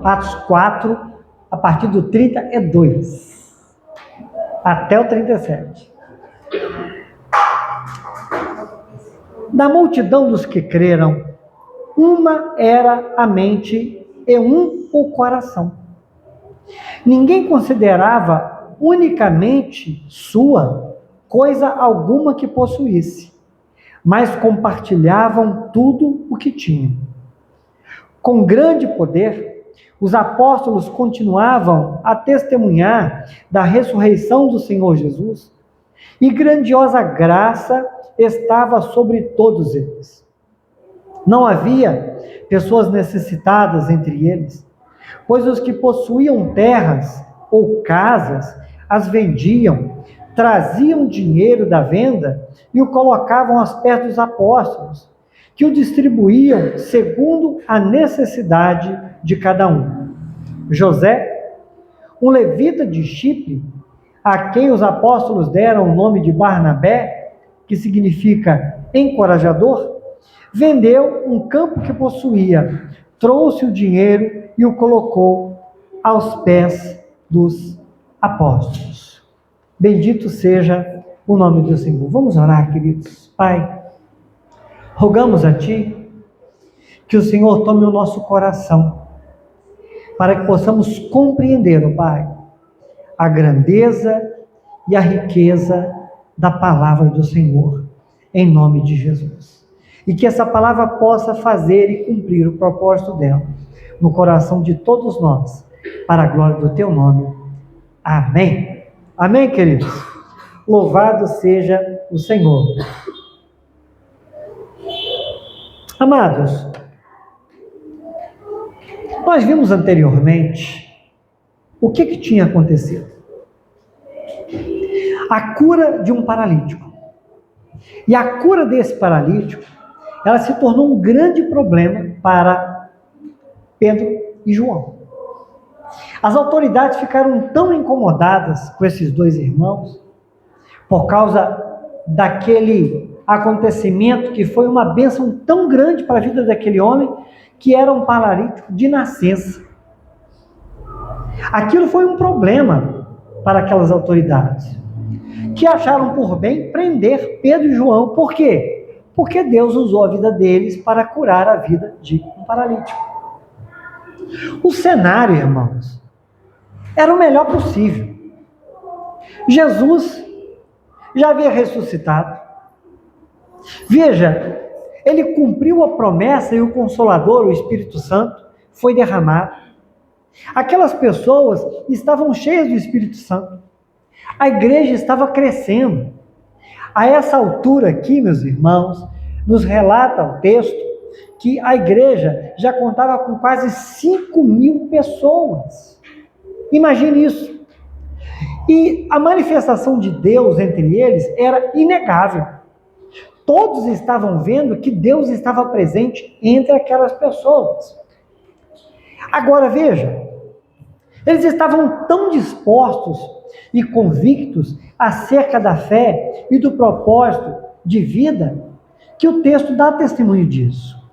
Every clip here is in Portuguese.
Atos 4, a partir do 32, até o 37. Da multidão dos que creram, uma era a mente e um o coração. Ninguém considerava unicamente sua coisa alguma que possuísse, mas compartilhavam tudo o que tinham. Com grande poder, os apóstolos continuavam a testemunhar da ressurreição do Senhor Jesus, e grandiosa graça estava sobre todos eles. Não havia pessoas necessitadas entre eles, pois os que possuíam terras ou casas as vendiam, traziam dinheiro da venda e o colocavam aos pés dos apóstolos, que o distribuíam segundo a necessidade de cada um. José, um levita de Chipre, a quem os apóstolos deram o nome de Barnabé, que significa encorajador, vendeu um campo que possuía, trouxe o dinheiro e o colocou aos pés dos apóstolos. Bendito seja o nome do Senhor. Vamos orar, queridos. Pai, rogamos a Ti que o Senhor tome o nosso coração, para que possamos compreender, ó Pai, a grandeza e a riqueza da palavra do Senhor, em nome de Jesus. E que essa palavra possa fazer e cumprir o propósito dela no coração de todos nós, para a glória do Teu nome. Amém. Amém, queridos? Louvado seja o Senhor. Amados, nós vimos anteriormente o que tinha acontecido. A cura de um paralítico. E a cura desse paralítico, ela se tornou um grande problema para Pedro e João. As autoridades ficaram tão incomodadas com esses dois irmãos, por causa daquele acontecimento que foi uma bênção tão grande para a vida daquele homem, que era um paralítico de nascença. Aquilo foi um problema para aquelas autoridades, que acharam por bem prender Pedro e João. Por quê? Porque Deus usou a vida deles para curar a vida de um paralítico. O cenário, irmãos, era o melhor possível. Jesus já havia ressuscitado. Veja, ele cumpriu a promessa e o Consolador, o Espírito Santo, foi derramado. Aquelas pessoas estavam cheias do Espírito Santo. A igreja estava crescendo. A essa altura aqui, meus irmãos, nos relata o texto que a igreja já contava com quase 5.000 pessoas. Imagine isso. E a manifestação de Deus entre eles era inegável. Todos estavam vendo que Deus estava presente entre aquelas pessoas. Agora veja, eles estavam tão dispostos e convictos acerca da fé e do propósito de vida, que o texto dá testemunho disso.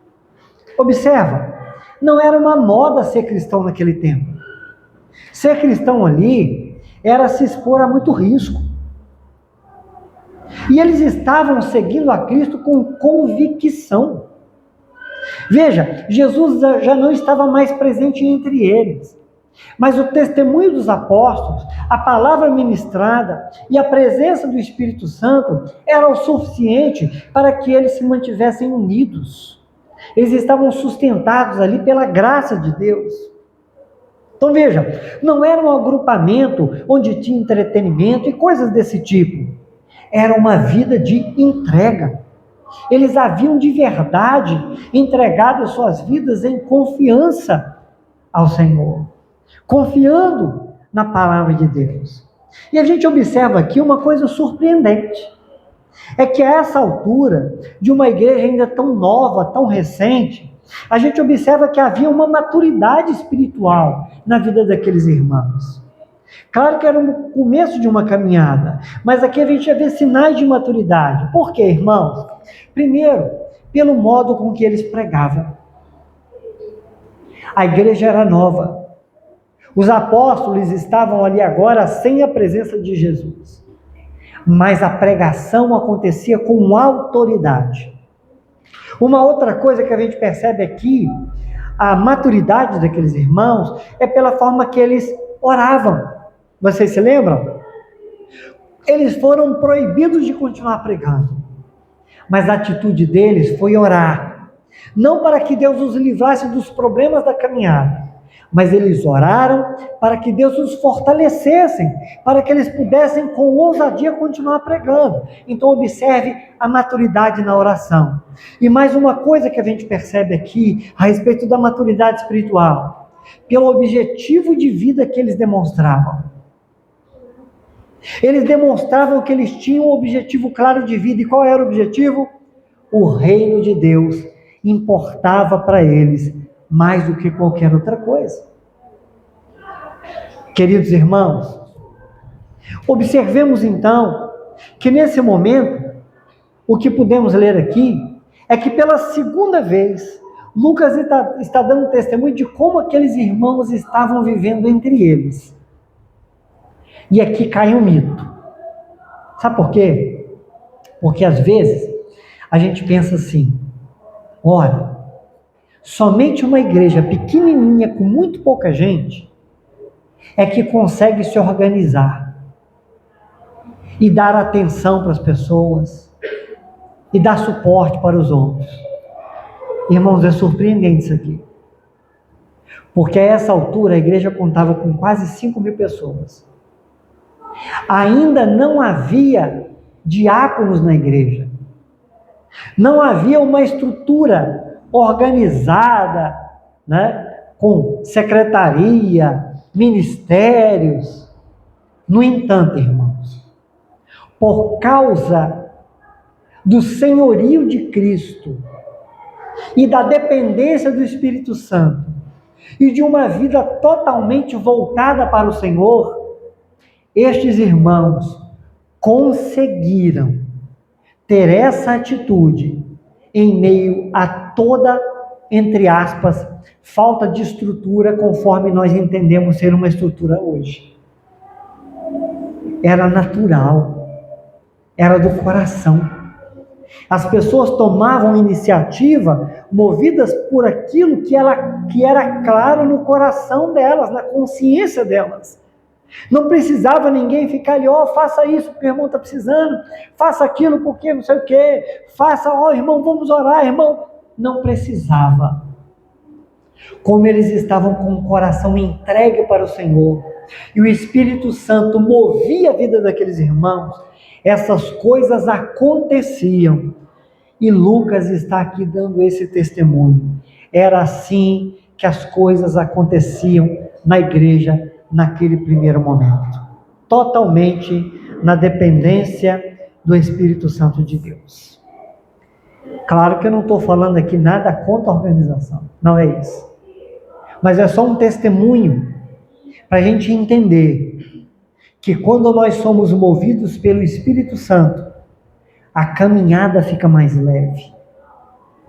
Observa, não era uma moda ser cristão naquele tempo. Ser cristão ali era se expor a muito risco. E eles estavam seguindo a Cristo com convicção. Veja, Jesus já não estava mais presente entre eles, mas o testemunho dos apóstolos, a palavra ministrada e a presença do Espírito Santo era o suficiente para que eles se mantivessem unidos. Eles estavam sustentados ali pela graça de Deus. Então veja, não era um agrupamento onde tinha entretenimento e coisas desse tipo. Era uma vida de entrega. Eles haviam de verdade entregado suas vidas em confiança ao Senhor, confiando na palavra de Deus. E a gente observa aqui uma coisa surpreendente. É que a essa altura, de uma igreja ainda tão nova, tão recente, a gente observa que havia uma maturidade espiritual na vida daqueles irmãos. Claro que era o começo de uma caminhada, mas aqui a gente já vê sinais de maturidade. Por quê, irmãos? Primeiro, pelo modo com que eles pregavam. A igreja era nova. Os apóstolos estavam ali agora sem a presença de Jesus, mas a pregação acontecia com autoridade. Uma outra coisa que a gente percebe aqui, a maturidade daqueles irmãos, é pela forma que eles oravam. Vocês se lembram? Eles foram proibidos de continuar pregando, mas a atitude deles foi orar. Não para que Deus os livrasse dos problemas da caminhada, mas eles oraram para que Deus os fortalecesse, para que eles pudessem com ousadia continuar pregando. Então observe a maturidade na oração. E mais uma coisa que a gente percebe aqui, a respeito da maturidade espiritual, pelo objetivo de vida que eles demonstravam. Eles demonstravam que eles tinham um objetivo claro de vida. E qual era o objetivo? O reino de Deus importava para eles mais do que qualquer outra coisa. Queridos irmãos, observemos então que nesse momento, o que podemos ler aqui é que pela segunda vez, Lucas está dando testemunho de como aqueles irmãos estavam vivendo entre eles. E aqui cai um mito. Sabe por quê? Porque às vezes a gente pensa assim: olha, somente uma igreja pequenininha com muito pouca gente é que consegue se organizar e dar atenção para as pessoas e dar suporte para os outros. Irmãos, é surpreendente isso aqui. Porque a essa altura a igreja contava com quase 5.000 pessoas. Ainda não havia diáconos na igreja. Não havia uma estrutura organizada, né, com secretaria, ministérios. No entanto, irmãos, por causa do senhorio de Cristo e da dependência do Espírito Santo e de uma vida totalmente voltada para o Senhor, estes irmãos conseguiram ter essa atitude em meio a toda, entre aspas, falta de estrutura conforme nós entendemos ser uma estrutura hoje. Era natural, era do coração. As pessoas tomavam iniciativa movidas por aquilo que era claro no coração delas, na consciência delas. Não precisava ninguém ficar ali, faça isso porque o irmão está precisando, faça aquilo porque não sei o quê, faça, irmão, vamos orar, irmão. Não precisava. Como eles estavam com o coração entregue para o Senhor, e o Espírito Santo movia a vida daqueles irmãos, essas coisas aconteciam. E Lucas está aqui dando esse testemunho. Era assim que as coisas aconteciam na igreja naquele primeiro momento. Totalmente na dependência do Espírito Santo de Deus. Claro que eu não estou falando aqui nada contra a organização. Não é isso. Mas é só um testemunho para a gente entender que quando nós somos movidos pelo Espírito Santo, a caminhada fica mais leve,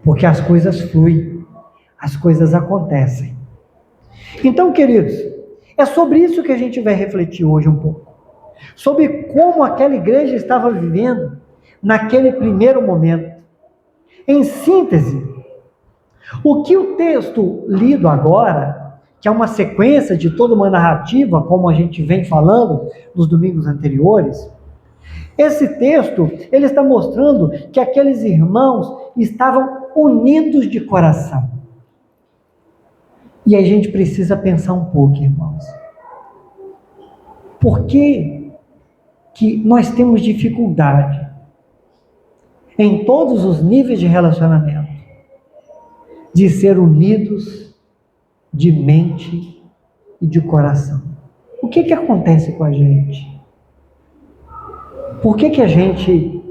porque as coisas fluem, as coisas acontecem. Então, queridos, é sobre isso que a gente vai refletir hoje um pouco, sobre como aquela igreja estava vivendo naquele primeiro momento. Em síntese, o que o texto lido agora, que é uma sequência de toda uma narrativa, como a gente vem falando nos domingos anteriores, esse texto, ele está mostrando que aqueles irmãos estavam unidos de coração. E a gente precisa pensar um pouco, irmãos. Por que nós temos dificuldade em todos os níveis de relacionamento de ser unidos de mente e de coração? O que acontece com a gente? Por que a gente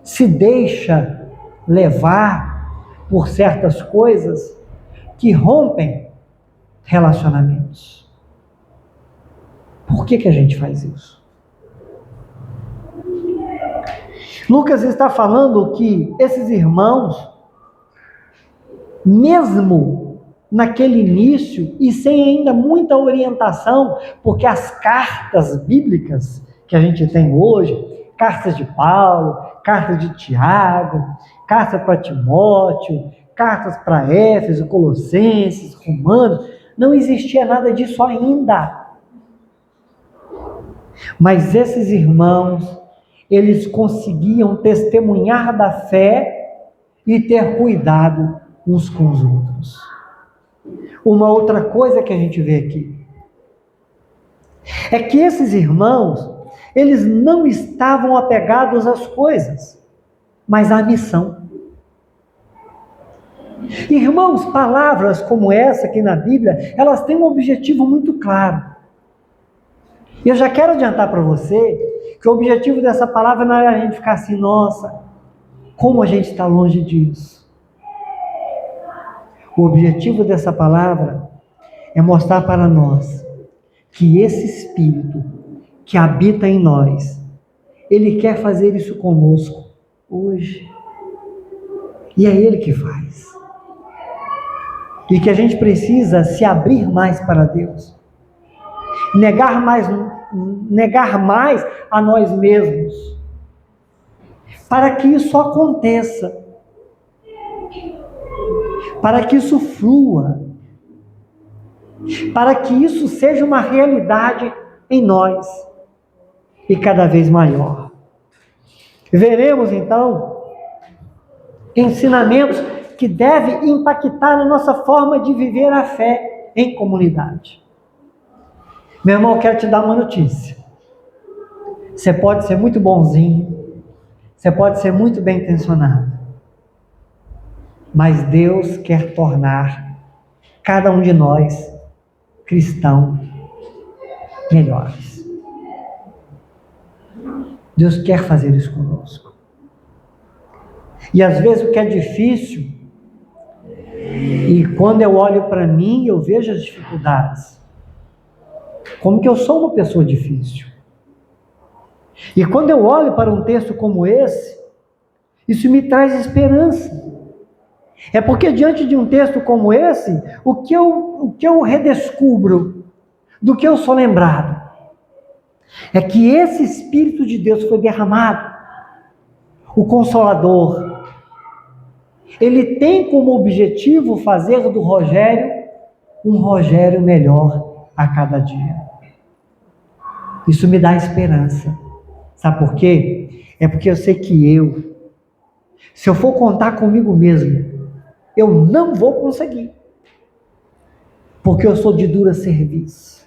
se deixa levar por certas coisas que rompem relacionamentos? Por que a gente faz isso? Lucas está falando que esses irmãos, mesmo naquele início e sem ainda muita orientação, porque as cartas bíblicas que a gente tem hoje, cartas de Paulo, cartas de Tiago, cartas para Timóteo, cartas para Éfeso, Colossenses, Romanos, não existia nada disso ainda. Mas esses irmãos, eles conseguiam testemunhar da fé e ter cuidado uns com os outros. Uma outra coisa que a gente vê aqui é que esses irmãos, eles não estavam apegados às coisas, mas à missão. Irmãos, palavras como essa aqui na Bíblia, elas têm um objetivo muito claro. E eu já quero adiantar para você que o objetivo dessa palavra não é a gente ficar assim, nossa, como a gente está longe disso. O objetivo dessa palavra é mostrar para nós que esse Espírito que habita em nós, Ele quer fazer isso conosco hoje. E é Ele que faz. E que a gente precisa se abrir mais para Deus. Negar mais a nós mesmos. Para que isso aconteça. Para que isso flua. Para que isso seja uma realidade em nós. E cada vez maior. Veremos então ensinamentos que devem impactar a nossa forma de viver a fé em comunidade. Meu irmão, eu quero te dar uma notícia. Você pode ser muito bonzinho, você pode ser muito bem intencionado, mas Deus quer tornar cada um de nós cristãos melhores. Deus quer fazer isso conosco. E às vezes o que é difícil, e quando eu olho para mim, eu vejo as dificuldades. Como que eu sou uma pessoa difícil. E quando eu olho para um texto como esse, isso me traz esperança. É porque diante de um texto como esse, o que eu redescubro, do que eu sou lembrado, é que esse Espírito de Deus foi derramado. O Consolador. Ele tem como objetivo fazer do Rogério um Rogério melhor a cada dia. Isso me dá esperança. Sabe por quê? É porque eu sei que se eu for contar comigo mesmo, eu não vou conseguir. Porque eu sou de dura serviço.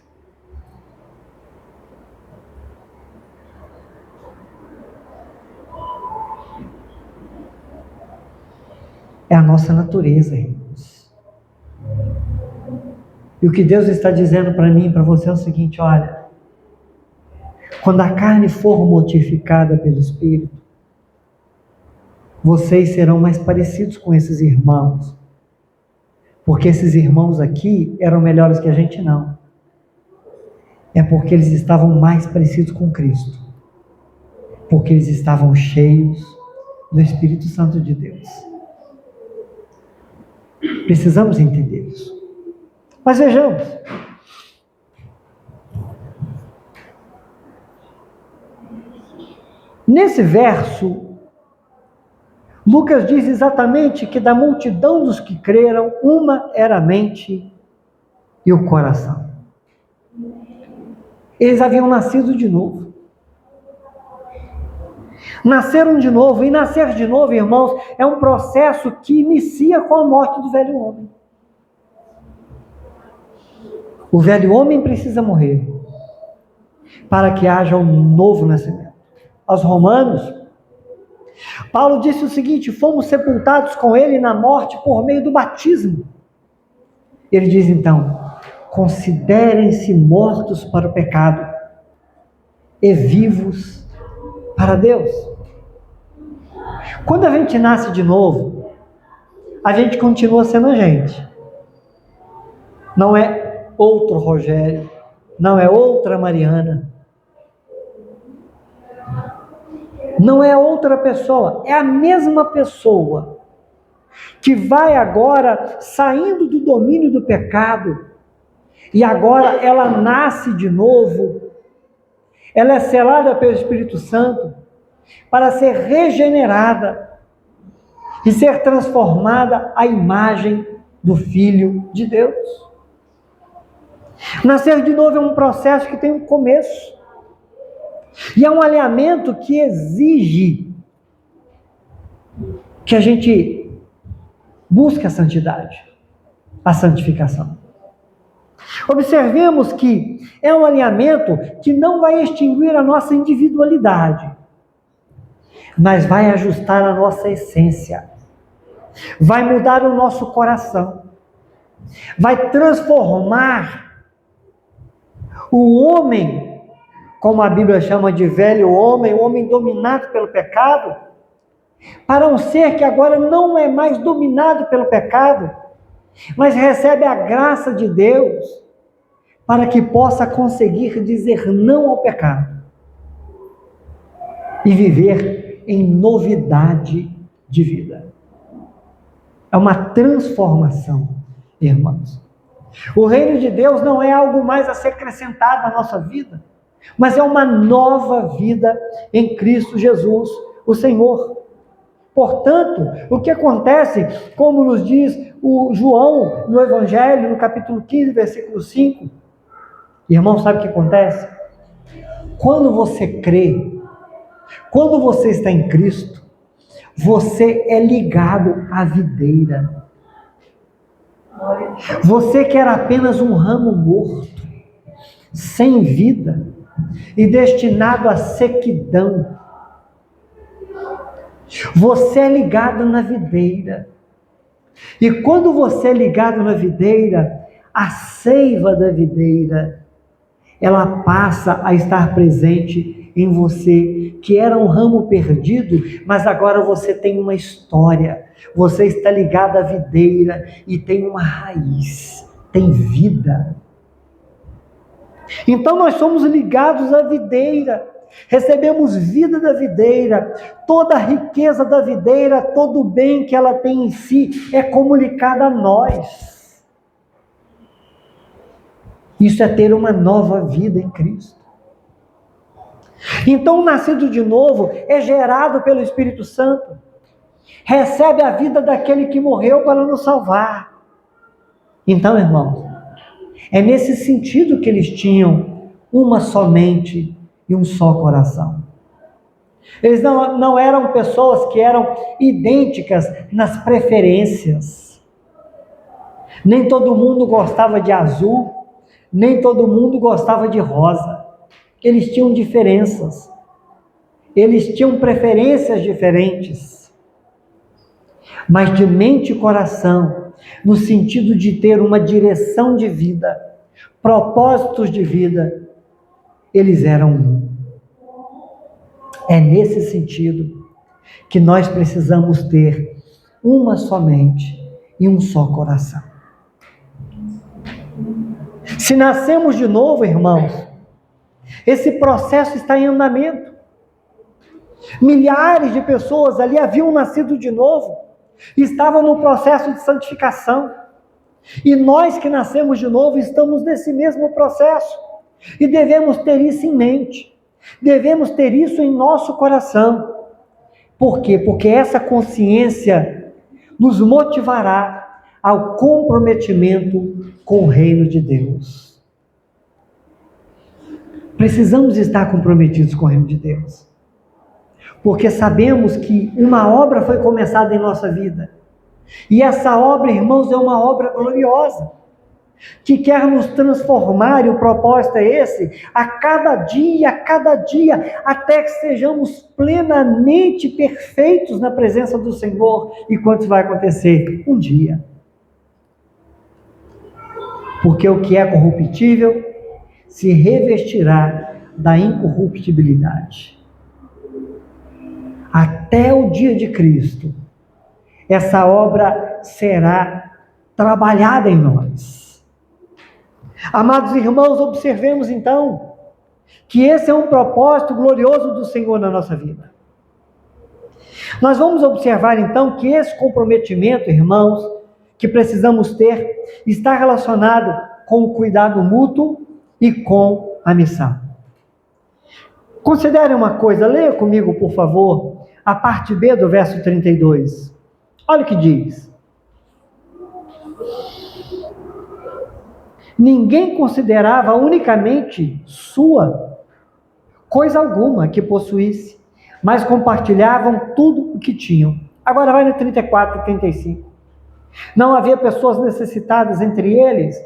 É a nossa natureza, irmãos. E o que Deus está dizendo para mim e para você é o seguinte, olha, quando a carne for mortificada pelo Espírito, vocês serão mais parecidos com esses irmãos. Porque esses irmãos aqui eram melhores que a gente, não. É porque eles estavam mais parecidos com Cristo. Porque eles estavam cheios do Espírito Santo de Deus. Precisamos entender isso. Mas vejamos. Nesse verso, Lucas diz exatamente que da multidão dos que creram, uma era a mente e o coração. Eles haviam nascido de novo. Nasceram de novo, e nascer de novo, irmãos, é um processo que inicia com a morte do velho homem. O velho homem precisa morrer para que haja um novo nascimento. Aos Romanos, Paulo disse o seguinte: fomos sepultados com ele na morte por meio do batismo. Ele diz então: considerem-se mortos para o pecado e vivos para Deus. Quando a gente nasce de novo, a gente continua sendo a gente. Não é outro Rogério, não é outra Mariana, não é outra pessoa, é a mesma pessoa. que vai agora saindo do domínio do pecado, e agora ela nasce de novo, ela é selada pelo Espírito Santo, para ser regenerada e ser transformada à imagem do Filho de Deus. Nascer de novo é um processo que tem um começo, e é um alinhamento que exige que a gente busque a santidade, a santificação. Observemos que é um alinhamento que não vai extinguir a nossa individualidade, mas vai ajustar a nossa essência, vai mudar o nosso coração, vai transformar o homem, como a Bíblia chama de velho homem, o homem dominado pelo pecado, para um ser que agora não é mais dominado pelo pecado, mas recebe a graça de Deus, para que possa conseguir dizer não ao pecado e viver em novidade de vida. É uma transformação, irmãos. O reino de Deus não é algo mais a ser acrescentado à nossa vida, mas é uma nova vida em Cristo Jesus, o Senhor. Portanto, o que acontece, como nos diz o João no Evangelho, no capítulo 15, versículo 5, irmão, sabe o que acontece? Quando você crê, quando você está em Cristo, você é ligado à videira. Você que era apenas um ramo morto, sem vida e destinado à sequidão, você é ligado na videira. E quando você é ligado na videira, a seiva da videira, ela passa a estar presente em você, que era um ramo perdido, mas agora você tem uma história, você está ligado à videira e tem uma raiz, tem vida. Então nós somos ligados à videira, recebemos vida da videira, toda a riqueza da videira, todo o bem que ela tem em si é comunicado a nós. Isso é ter uma nova vida em Cristo. Então, o nascido de novo é gerado pelo Espírito Santo, recebe a vida daquele que morreu para nos salvar. Então, irmãos, é nesse sentido que eles tinham uma só mente e um só coração. Eles não eram pessoas que eram idênticas nas preferências. Nem todo mundo gostava de azul, nem todo mundo gostava de rosa. Eles tinham diferenças. Eles tinham preferências diferentes. Mas de mente e coração, no sentido de ter uma direção de vida, propósitos de vida, eles eram um. É nesse sentido que nós precisamos ter uma só mente e um só coração. Se nascemos de novo, irmãos, esse processo está em andamento. Milhares de pessoas ali haviam nascido de novo, estavam no processo de santificação. E nós que nascemos de novo estamos nesse mesmo processo. E devemos ter isso em mente. Devemos ter isso em nosso coração. Por quê? Porque essa consciência nos motivará ao comprometimento com o reino de Deus. Precisamos estar comprometidos com o reino de Deus, porque sabemos que uma obra foi começada em nossa vida, e essa obra, irmãos, é uma obra gloriosa, que quer nos transformar, e o propósito é esse, a cada dia, até que sejamos plenamente perfeitos na presença do Senhor. E quando isso vai acontecer? Um dia. Porque o que é corruptível se revestirá da incorruptibilidade. Até o dia de Cristo, essa obra será trabalhada em nós. Amados irmãos, observemos então que esse é um propósito glorioso do Senhor na nossa vida. Nós vamos observar então que esse comprometimento, irmãos, que precisamos ter, está relacionado com o cuidado mútuo e com a missão. Considere uma coisa, leia comigo, por favor, a parte B do verso 32. Olha o que diz. Ninguém considerava unicamente sua coisa alguma que possuísse, mas compartilhavam tudo o que tinham. Agora vai no 34 e 35. Não havia pessoas necessitadas entre eles,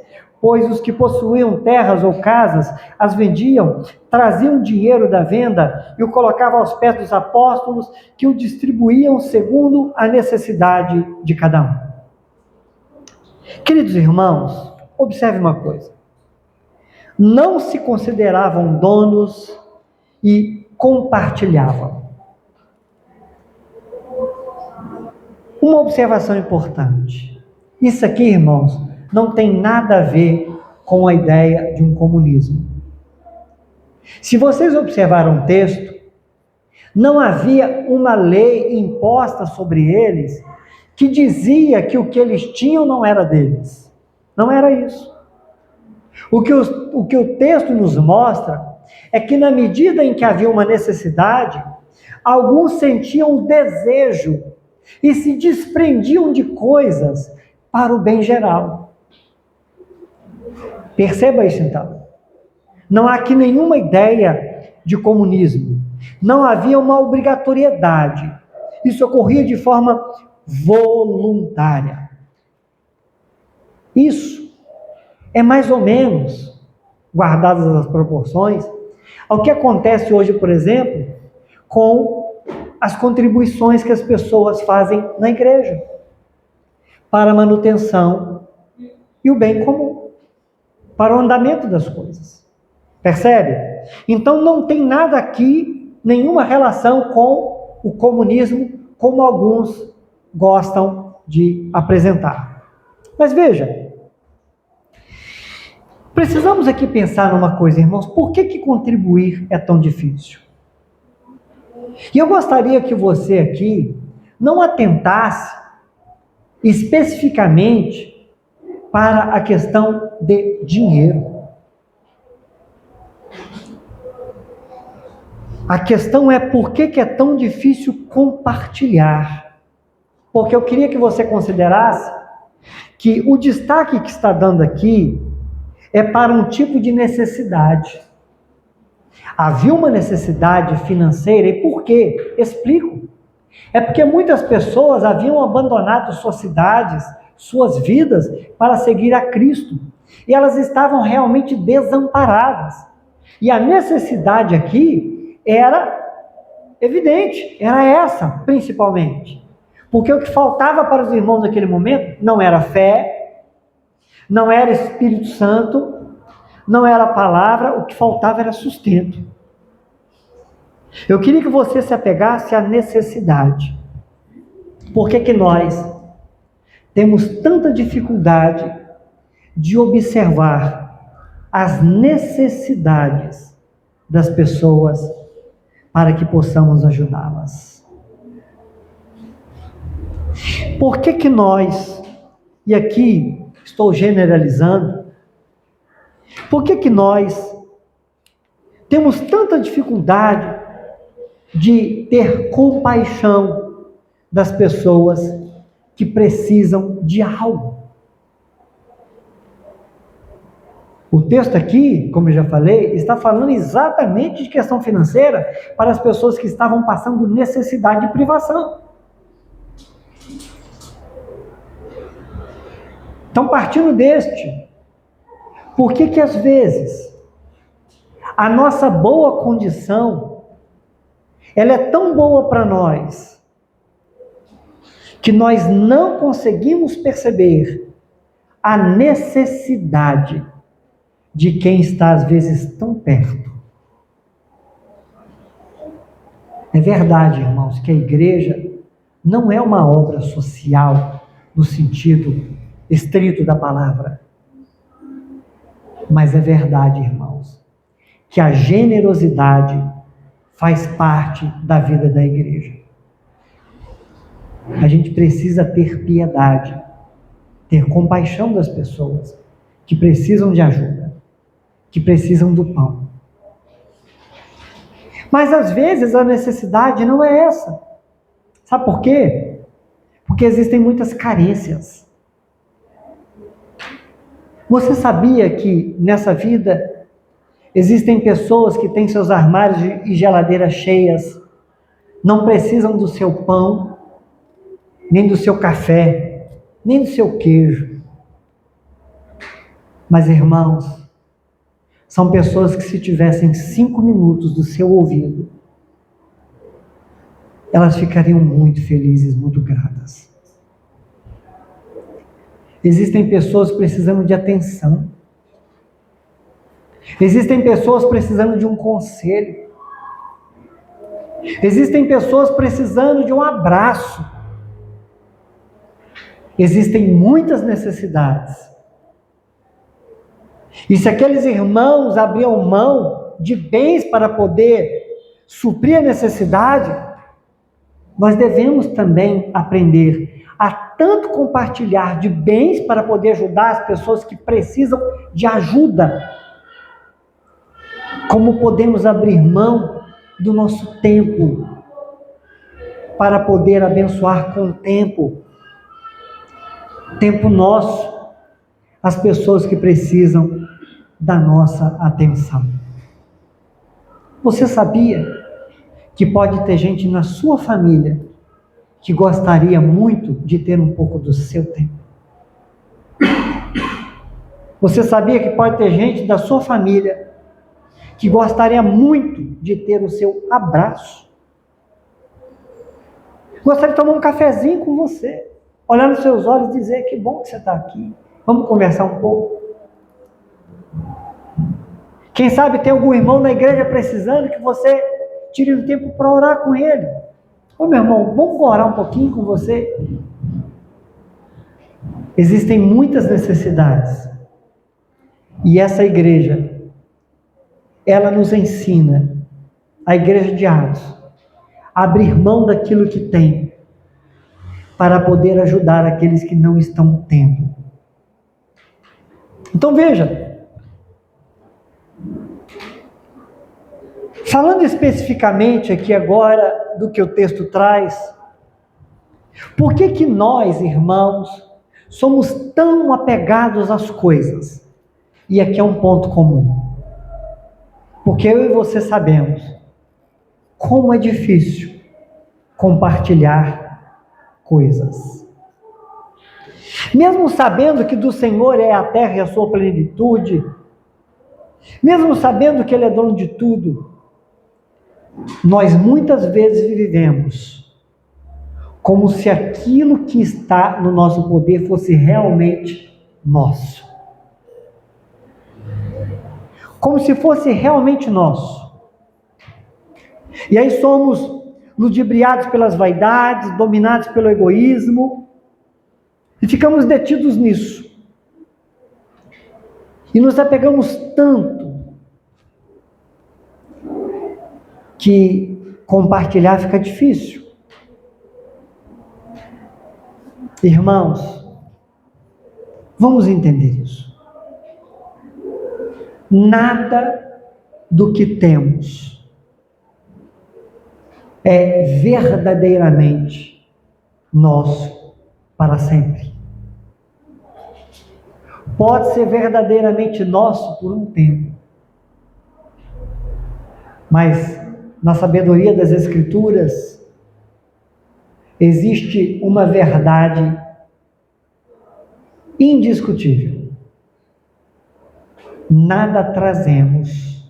pois os que possuíam terras ou casas as vendiam, traziam dinheiro da venda e o colocavam aos pés dos apóstolos, que o distribuíam segundo a necessidade de cada um. Queridos irmãos, observe uma coisa. Não se consideravam donos e compartilhavam. Uma observação importante. Isso aqui, irmãos, não tem nada a ver com a ideia de um comunismo. Se vocês observaram o texto, não havia uma lei imposta sobre eles que dizia que o que eles tinham não era deles. Não era isso. O que o texto nos mostra é que na medida em que havia uma necessidade, alguns sentiam o desejo e se desprendiam de coisas para o bem geral. Perceba isso então. Não há aqui nenhuma ideia de comunismo. Não havia uma obrigatoriedade. Isso ocorria de forma voluntária. Isso é mais ou menos, guardadas as proporções, ao que acontece hoje, por exemplo, com as contribuições que as pessoas fazem na igreja para a manutenção e o bem comum, para o andamento das coisas. Percebe? Então não tem nada aqui, nenhuma relação com o comunismo, como alguns gostam de apresentar. Mas veja, precisamos aqui pensar numa coisa, irmãos, por que contribuir é tão difícil? E eu gostaria que você aqui não atentasse especificamente para a questão de dinheiro. A questão é por que é tão difícil compartilhar. Porque eu queria que você considerasse que o destaque que está dando aqui é para um tipo de necessidade. Havia uma necessidade financeira, e por quê? Explico. É porque muitas pessoas haviam abandonado suas cidades, suas vidas, para seguir a Cristo. E elas estavam realmente desamparadas. E a necessidade aqui era evidente, era essa, principalmente. Porque o que faltava para os irmãos naquele momento não era fé, não era Espírito Santo, não era a palavra, o que faltava era sustento. Eu queria que você se apegasse à necessidade. Por que nós temos tanta dificuldade de observar as necessidades das pessoas para que possamos ajudá-las? Por que nós, e aqui estou generalizando, por que nós temos tanta dificuldade de ter compaixão das pessoas que precisam de algo? O texto aqui, como eu já falei, está falando exatamente de questão financeira para as pessoas que estavam passando necessidade e privação. Então, partindo deste, por que às vezes a nossa boa condição, ela é tão boa para nós, que nós não conseguimos perceber a necessidade de quem está às vezes tão perto? É verdade, irmãos, que a igreja não é uma obra social no sentido estrito da palavra. Mas é verdade, irmãos, que a generosidade faz parte da vida da igreja. A gente precisa ter piedade, ter compaixão das pessoas que precisam de ajuda, que precisam do pão. Mas às vezes a necessidade não é essa. Sabe por quê? Porque existem muitas carências. Você sabia que nessa vida existem pessoas que têm seus armários e geladeiras cheias, não precisam do seu pão, nem do seu café, nem do seu queijo. Mas, irmãos, são pessoas que, se tivessem 5 minutos do seu ouvido, elas ficariam muito felizes, muito gratas. Existem pessoas precisando de atenção. Existem pessoas precisando de um conselho. Existem pessoas precisando de um abraço. Existem muitas necessidades. E se aqueles irmãos abriam mão de bens para poder suprir a necessidade, nós devemos também aprender a tanto compartilhar de bens para poder ajudar as pessoas que precisam de ajuda, como podemos abrir mão do nosso tempo para poder abençoar com o tempo nosso, as pessoas que precisam da nossa atenção. Você sabia que pode ter gente na sua família que gostaria muito de ter um pouco do seu tempo? Você sabia que pode ter gente da sua família que gostaria muito de ter o seu abraço? Gostaria de tomar um cafezinho com você, olhar nos seus olhos e dizer: que bom que você está aqui, vamos conversar um pouco. Quem sabe tem algum irmão na igreja precisando que você tire um tempo para orar com ele. Ô meu irmão, vamos orar um pouquinho com você? Existem muitas necessidades. E essa igreja, ela nos ensina, a igreja de Atos, a abrir mão daquilo que tem, para poder ajudar aqueles que não estão tendo. Então veja, falando especificamente aqui agora do que o texto traz, por que nós, irmãos, somos tão apegados às coisas? E aqui é um ponto comum. Porque eu e você sabemos como é difícil compartilhar coisas. Mesmo sabendo que do Senhor é a terra e a sua plenitude, mesmo sabendo que Ele é dono de tudo, nós muitas vezes vivemos como se aquilo que está no nosso poder fosse realmente nosso. Como se fosse realmente nosso. E aí somos ludibriados pelas vaidades, dominados pelo egoísmo, e ficamos detidos nisso. E nos apegamos tanto que compartilhar fica difícil. Irmãos, vamos entender isso. Nada do que temos é verdadeiramente nosso para sempre. Pode ser verdadeiramente nosso por um tempo, mas na sabedoria das Escrituras existe uma verdade indiscutível. Nada trazemos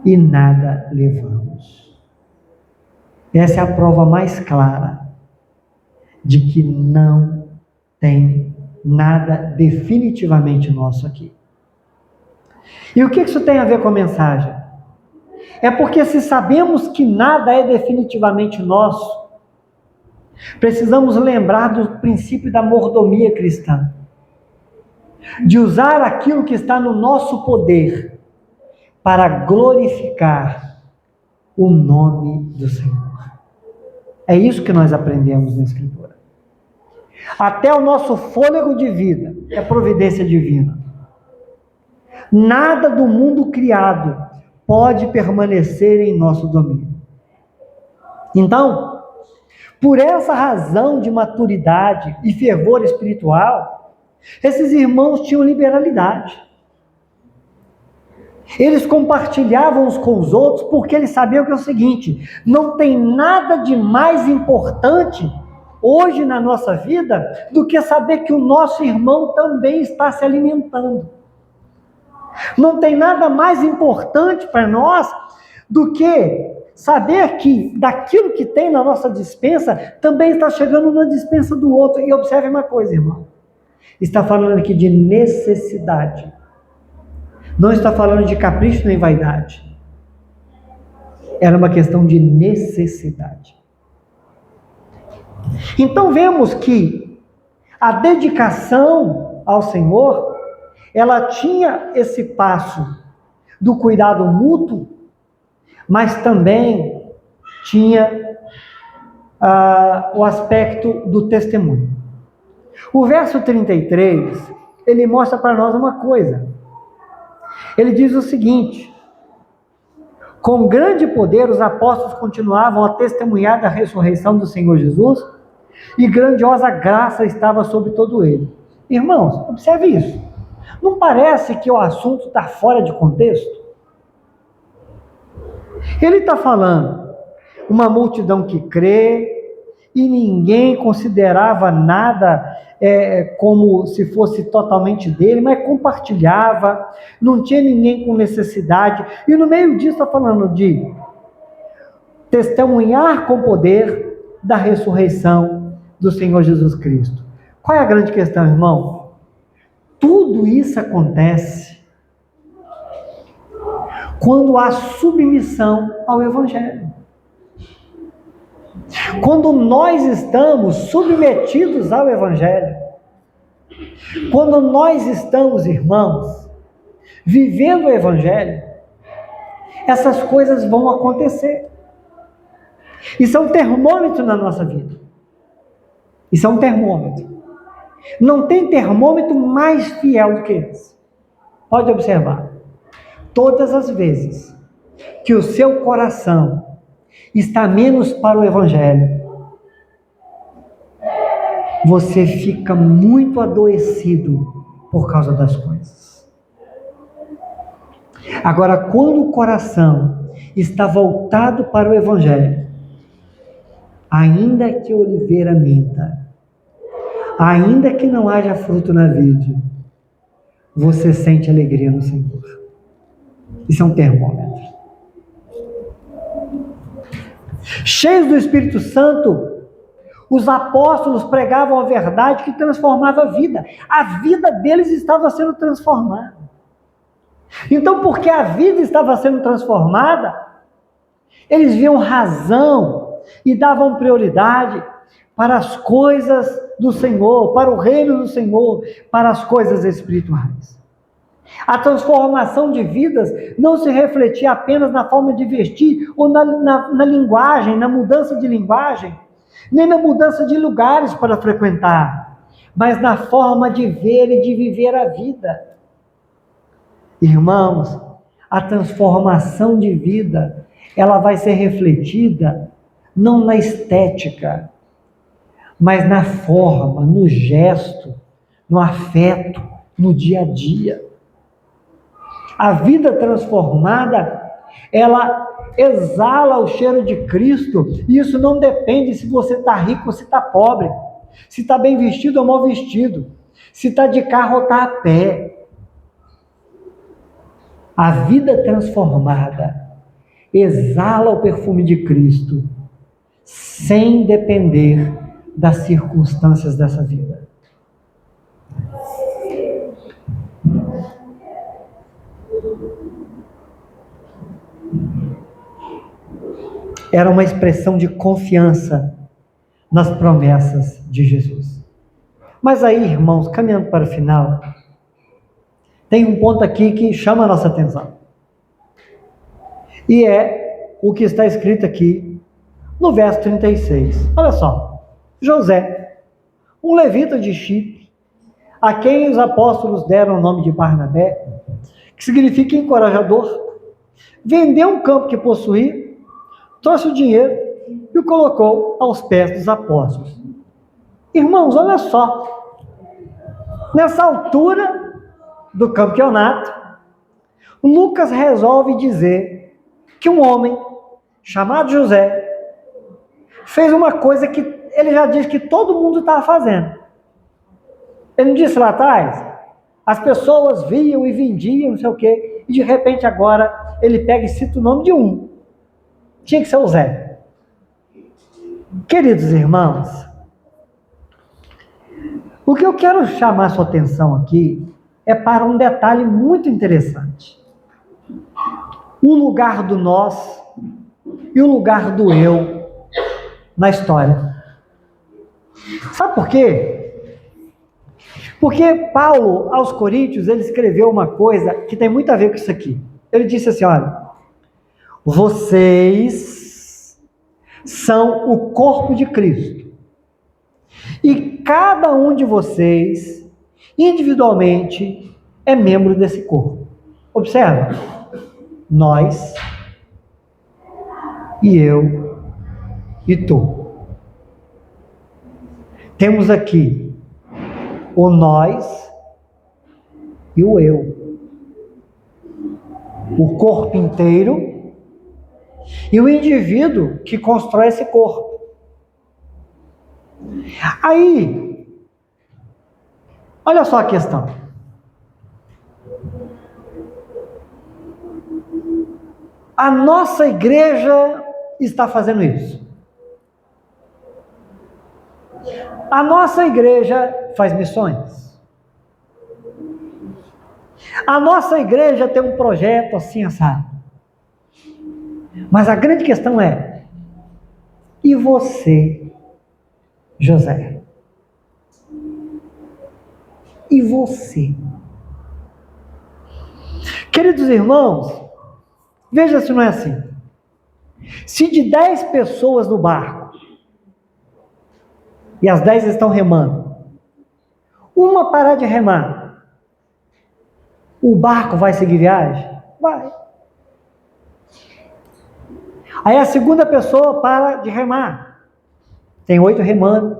e nada levamos. Essa é a prova mais clara de que não tem nada definitivamente nosso aqui. E o que isso tem a ver com a mensagem? É porque se sabemos que nada é definitivamente nosso, precisamos lembrar do princípio da mordomia cristã. De usar aquilo que está no nosso poder para glorificar o nome do Senhor. É isso que nós aprendemos na Escritura. Até o nosso fôlego de vida é providência divina. Nada do mundo criado pode permanecer em nosso domínio. Então, por essa razão de maturidade e fervor espiritual, esses irmãos tinham liberalidade. Eles compartilhavam uns com os outros porque eles sabiam que é o seguinte: não tem nada de mais importante hoje na nossa vida do que saber que o nosso irmão também está se alimentando. Não tem nada mais importante para nós do que saber que daquilo que tem na nossa despensa também está chegando na despensa do outro. E observe uma coisa, irmão. Está falando aqui de necessidade. Não está falando de capricho nem vaidade. Era uma questão de necessidade. Então vemos que a dedicação ao Senhor, ela tinha esse passo do cuidado mútuo, mas também tinha o aspecto do testemunho. O verso 33, ele mostra para nós uma coisa. Ele diz o seguinte: com grande poder os apóstolos continuavam a testemunhar da ressurreição do Senhor Jesus, e grandiosa graça estava sobre todo ele. Irmãos, observe isso. Não parece que o assunto está fora de contexto? Ele está falando uma multidão que crê, e ninguém considerava nada como se fosse totalmente dele, mas compartilhava, não tinha ninguém com necessidade, e no meio disso está falando de testemunhar com poder da ressurreição do Senhor Jesus Cristo. Qual é a grande questão, irmão? Tudo isso acontece quando há submissão ao Evangelho. Quando nós estamos submetidos ao Evangelho, quando nós estamos, irmãos, vivendo o Evangelho, essas coisas vão acontecer. Isso é um termômetro na nossa vida. Isso é um termômetro. Não tem termômetro mais fiel do que esse. Pode observar. Todas as vezes que o seu coração está menos para o Evangelho, você fica muito adoecido por causa das coisas. Agora, quando o coração está voltado para o Evangelho, ainda que a oliveira minta, ainda que não haja fruto na vide, você sente alegria no Senhor. Isso é um termômetro. Cheios do Espírito Santo, os apóstolos pregavam a verdade que transformava a vida. A vida deles estava sendo transformada. Então, porque a vida estava sendo transformada, eles viam razão e davam prioridade para as coisas do Senhor, para o reino do Senhor, para as coisas espirituais. A transformação de vidas não se refletia apenas na forma de vestir ou na linguagem, na mudança de linguagem, nem na mudança de lugares para frequentar, mas na forma de ver e de viver a vida. Irmãos, a transformação de vida, ela vai ser refletida não na estética, mas na forma, no gesto, no afeto, no dia a dia. A vida transformada, ela exala o cheiro de Cristo, e isso não depende se você está rico ou se está pobre, se está bem vestido ou mal vestido, se está de carro ou está a pé. A vida transformada exala o perfume de Cristo, sem depender das circunstâncias dessa vida. Era uma expressão de confiança nas promessas de Jesus. Mas aí, irmãos, caminhando para o final, tem um ponto aqui que chama a nossa atenção. E é o que está escrito aqui no verso 36. Olha só. José, um levita de Chipre, a quem os apóstolos deram o nome de Barnabé, que significa encorajador, vendeu um campo que possuía, trouxe o dinheiro e o colocou aos pés dos apóstolos. Irmãos, olha só. Nessa altura do campeonato, Lucas resolve dizer que um homem chamado José fez uma coisa que ele já disse que todo mundo estava fazendo. Ele não disse lá atrás? As pessoas viam e vendiam, não sei o quê, e de repente agora ele pega e cita o nome de um. Tinha que ser o Zé. Queridos irmãos, o que eu quero chamar sua atenção aqui é para um detalhe muito interessante. O lugar do nós e o lugar do eu na história. Sabe por quê? Porque Paulo, aos Coríntios, ele escreveu uma coisa que tem muito a ver com isso aqui. Ele disse assim, olha, vocês são o corpo de Cristo. E cada um de vocês, individualmente, é membro desse corpo. Observa. Nós, e eu, e tu. Temos aqui o nós e o eu. O corpo inteiro e o indivíduo que constrói esse corpo. Aí, olha só a questão. A nossa igreja está fazendo isso. A nossa igreja faz missões. A nossa igreja tem um projeto assim, assado. Mas a grande questão é, e você, José? E você? Queridos irmãos, veja se não é assim. Se de 10 pessoas no barco, e as 10 estão remando, uma parar de remar, o barco vai seguir viagem? Vai. Aí a segunda pessoa para de remar. Tem 8 remando.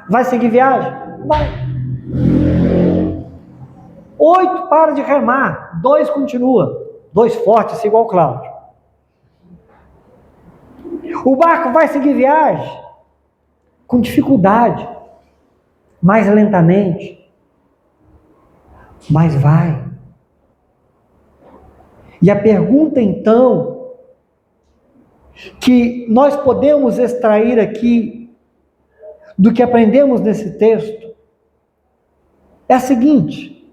Vai seguir viagem? Vai. 8 para de remar. 2 continua. 2 fortes, igual o Cláudio. O barco vai seguir viagem? Com dificuldade. Mais lentamente. Mas vai. E a pergunta então que nós podemos extrair aqui do que aprendemos nesse texto é a seguinte: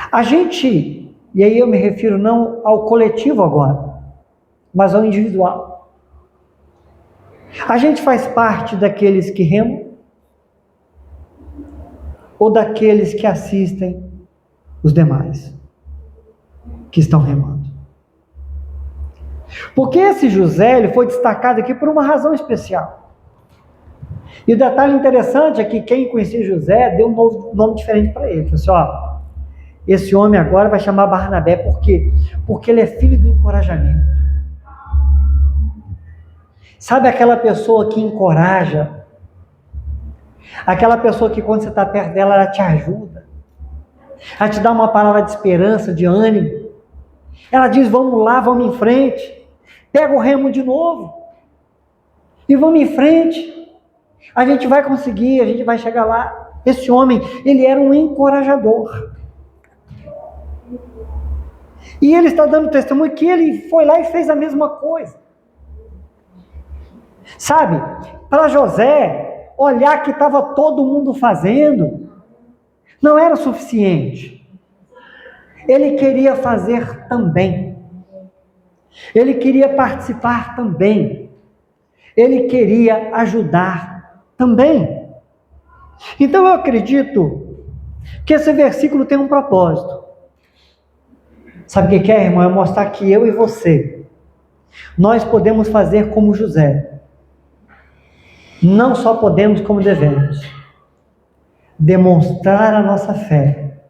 a gente, e aí eu me refiro não ao coletivo agora, mas ao individual. A gente faz parte daqueles que remam ou daqueles que assistem os demais que estão remando? Porque esse José, ele foi destacado aqui por uma razão especial. E o detalhe interessante é que quem conhecia José deu um nome diferente para ele. Falou assim, ó, esse homem agora vai chamar Barnabé. Por quê? Porque ele é filho do encorajamento. Sabe aquela pessoa que encoraja? Aquela pessoa que quando você está perto dela, ela te ajuda. Ela te dá uma palavra de esperança, de ânimo. Ela diz, vamos lá, vamos em frente. Pega o remo de novo. E vamos em frente. A gente vai conseguir, a gente vai chegar lá. Esse homem, ele era um encorajador. E ele está dando testemunho que ele foi lá e fez a mesma coisa. Sabe, para José, olhar que estava todo mundo fazendo, não era suficiente. Ele queria fazer também. Ele queria participar também. Ele queria ajudar também. Então eu acredito que esse versículo tem um propósito. Sabe o que é, irmão? É mostrar que eu e você Nós podemos fazer como José. Não só podemos, como devemos. Demonstrar a nossa fé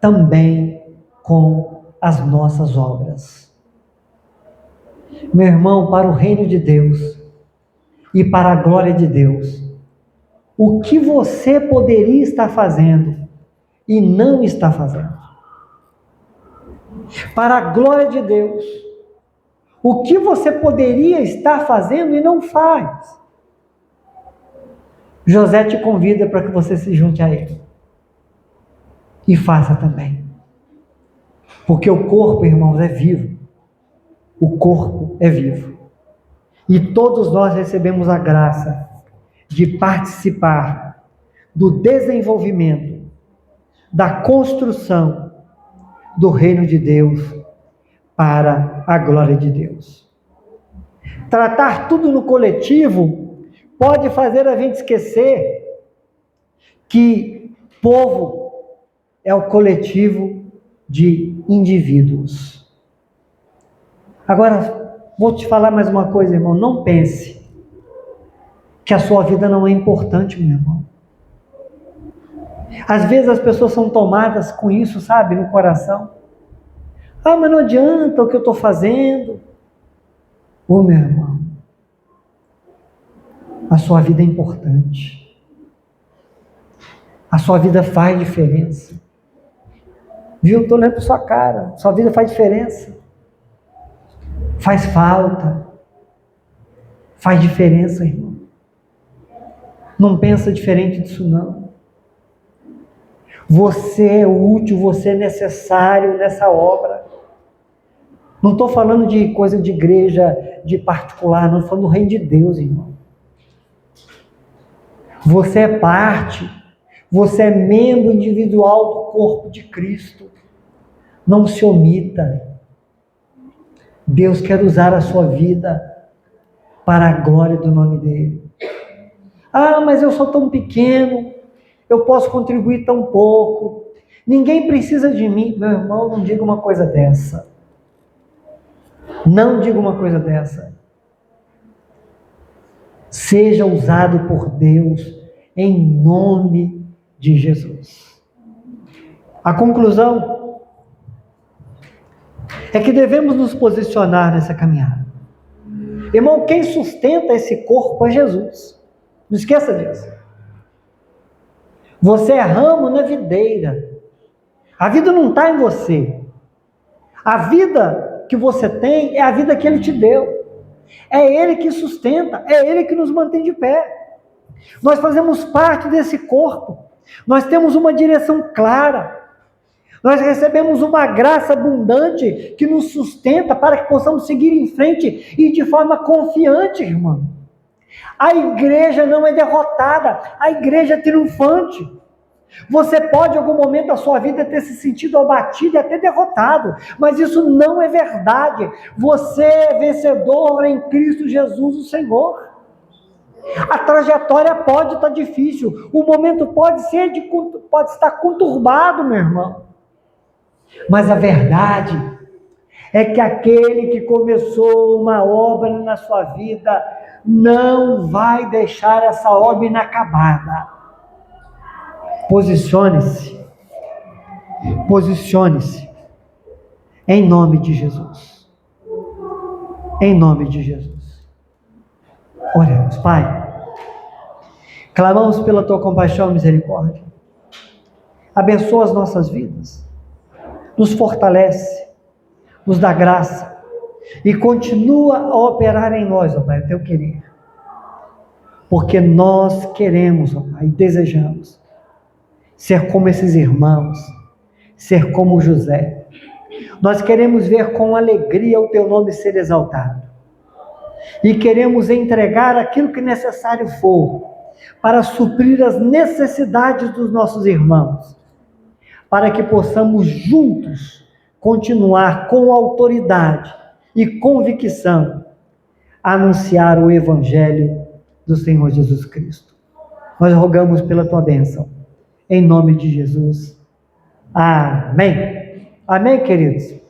também com as nossas obras. Meu irmão, para o reino de Deus e para a glória de Deus, o que você poderia estar fazendo e não está fazendo? Para a glória de Deus, o que você poderia estar fazendo e não faz? José te convida para que você se junte a ele. E faça também. Porque o corpo, irmãos, é vivo. O corpo é vivo. E todos nós recebemos a graça de participar do desenvolvimento, da construção do reino de Deus para a glória de Deus. Tratar tudo no coletivo pode fazer a gente esquecer que povo é o coletivo de indivíduos. Agora, vou te falar mais uma coisa, irmão. Não pense que a sua vida não é importante, meu irmão. Às vezes as pessoas são tomadas com isso, sabe, no coração. Ah, mas não adianta o que eu estou fazendo. Ô, meu irmão, a sua vida é importante. A sua vida faz diferença. Viu? Estou olhando para sua cara. Sua vida faz diferença. Faz falta. Faz diferença, irmão. Não pensa diferente disso, não. Você é útil, você é necessário nessa obra. Não estou falando de coisa de igreja, de particular, não. Estou falando do reino de Deus, irmão. Você é parte. Você é membro individual do corpo de Cristo. Não se omita. Deus quer usar a sua vida para a glória do nome dele. Ah, mas eu sou tão pequeno, eu posso contribuir tão pouco, ninguém precisa de mim. Meu irmão, não diga uma coisa dessa. Não diga uma coisa dessa. Seja usado por Deus em nome de Jesus. A conclusão é que devemos nos posicionar nessa caminhada. Irmão, quem sustenta esse corpo é Jesus. Não esqueça disso. Você é ramo na videira. A vida não está em você. A vida que você tem é a vida que Ele te deu. É Ele que sustenta, é Ele que nos mantém de pé. Nós fazemos parte desse corpo. Nós temos uma direção clara. Nós recebemos uma graça abundante que nos sustenta para que possamos seguir em frente e de forma confiante, irmão. A igreja não é derrotada, a igreja é triunfante. Você pode, em algum momento da sua vida, ter se sentido abatido e até derrotado, mas isso não é verdade. Você é vencedor em Cristo Jesus, o Senhor. A trajetória pode estar difícil, o momento pode estar conturbado, meu irmão. Mas a verdade é que aquele que começou uma obra na sua vida não vai deixar essa obra inacabada. Posicione-se. Posicione-se. Em nome de Jesus. Em nome de Jesus. Oremos, Pai. Clamamos pela Tua compaixão e misericórdia. Abençoa as nossas vidas. Nos fortalece. Nos dá graça. E continua a operar em nós, ó Pai, o Teu querer. Porque nós queremos, ó Pai, e desejamos ser como esses irmãos, ser como José. Nós queremos ver com alegria o Teu nome ser exaltado. E queremos entregar aquilo que necessário for para suprir as necessidades dos nossos irmãos, para que possamos juntos continuar com autoridade e convicção a anunciar o Evangelho do Senhor Jesus Cristo. Nós rogamos pela Tua bênção. Em nome de Jesus. Amém. Amém, queridos.